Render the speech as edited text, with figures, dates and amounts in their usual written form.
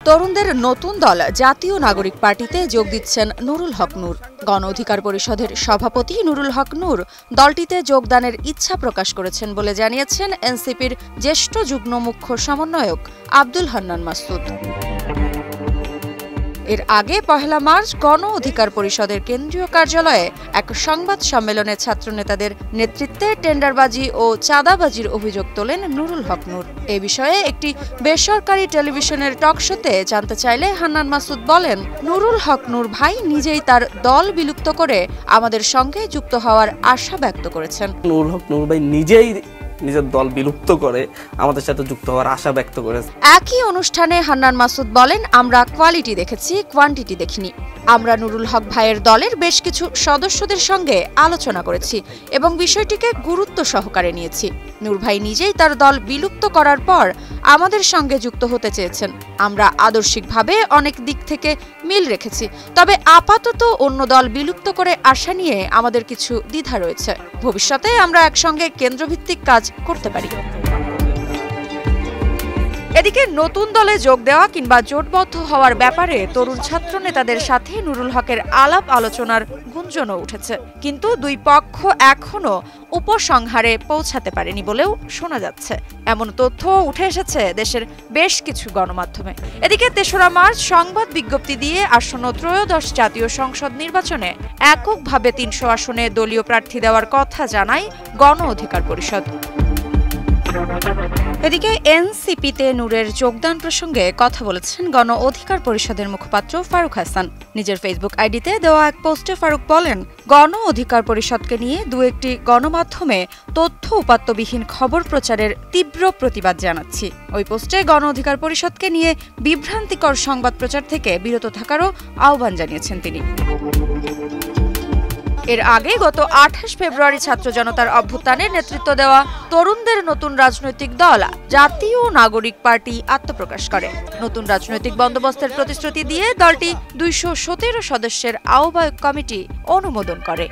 তরুণদের নতুন দল জাতীয় নাগরিক পার্টিতে যোগ দিচ্ছেন নুরুল হক নূর। গণ অধিকার পরিষদের সভাপতি নুরুল হক নূর দলটিতে যোগদানের ইচ্ছা প্রকাশ করেছেন বলে জানিয়েছেন এনসিপির জ্যেষ্ঠ যুগ্ম মুখ্য সমন্বয়ক আব্দুল হান্নান মাসুদ। এর আগে ১ মার্চ গণ অধিকার পরিষদের কেন্দ্রীয় কার্যালয়ে এক সংবাদ সম্মেলনে ছাত্রনেতাদের নেতৃত্বে টেন্ডারবাজি ও চাঁদাবাজির অভিযোগ তোলেন নুরুল হক নূর। এ বিষয়ে একটি বেসরকারি টেলিভিশনের টকশোতে জানতে চাইলে হান্নান মাসুদ বলেন, নুরুল হক নূর ভাই নিজেই তার দল বিলুপ্ত করে আমাদের সঙ্গে যুক্ত হওয়ার আশা ব্যক্ত করেছেন। নুরুল হক নূর ভাই নিজেই নিজের দল বিলুপ্ত করে আমাদের সাথে যুক্ত হওয়ার আশা ব্যক্ত করেছে। একই অনুষ্ঠানে হান্নান মাসুদ বলেন, আমরা কোয়ালিটি দেখেছি, কোয়ান্টিটি দেখিনি। আমরা নুরুল হক ভাইয়ের দলের বেশ কিছু সদস্যদের সঙ্গে আলোচনা করেছি এবং বিষয়টিকে গুরুত্ব সহকারে নিয়েছি। নূর ভাই নিজেই তার দল বিলুপ্ত করার পর আমাদের সঙ্গে যুক্ত হতে চেয়েছেন। আমরা আদর্শিকভাবে অনেক দিক থেকে মিল রেখেছি, তবে আপাতত অন্য দল বিলুপ্ত করে আশা নিয়ে আমাদের কিছু দ্বিধা রয়েছে। ভবিষ্যতে আমরা একসঙ্গে কেন্দ্রভিত্তিক কাজ করতে পারি। এদিকে নতুন দলে যোগ দেওয়া কিংবা জোটবদ্ধ হওয়ার ব্যাপারে তরুণ ছাত্র নেতাদের সাথে নুরুল হকের আলাপ আলোচনার গুঞ্জনও উঠেছে, কিন্তু দুই পক্ষ এখনো উপসংহারে পৌঁছাতে পারেনি বলেও শোনা যাচ্ছে। এমন তথ্য উঠে এসেছে দেশের বেশ কিছু গণমাধ্যমে। এদিকে ৩রা মার্চ সংবাদ বিজ্ঞপ্তি দিয়ে আসন্ন ত্রয়োদশ জাতীয় সংসদ নির্বাচনে এককভাবে ৩০০ আসনে দলীয় প্রার্থী দেওয়ার কথা জানায় গণ অধিকার পরিষদ। এদিকে এনসিপিতে নূরের যোগদান প্রসঙ্গে কথা বলেছেন গণ অধিকার পরিষদের মুখপাত্র ফারুক হাসান। নিজের ফেসবুক আইডিতে দেওয়া এক পোস্টে ফারুক বলেন, গণ অধিকার পরিষদকে নিয়ে দু একটি গণমাধ্যমে তথ্য উপাত্তবিহীন খবর প্রচারের তীব্র প্রতিবাদ জানাচ্ছি। ওই পোস্টে গণ অধিকার পরিষদকে নিয়ে বিভ্রান্তিকর সংবাদ প্রচার থেকে বিরত থাকারও আহ্বান জানিয়েছেন তিনি। এর আগে গত ২৮ ফেব্রুয়ারি ছাত্র জনতার অভ্যুত্থানের নেতৃত্ব দেওয়া তরুণদের নতুন রাজনৈতিক দল জাতীয় নাগরিক পার্টি আত্মপ্রকাশ করে। নতুন রাজনৈতিক বন্দোবস্তের প্রতিশ্রুতি দিয়ে দলটি ২১৭ সদস্যের আহ্বায়ক কমিটি অনুমোদন করে।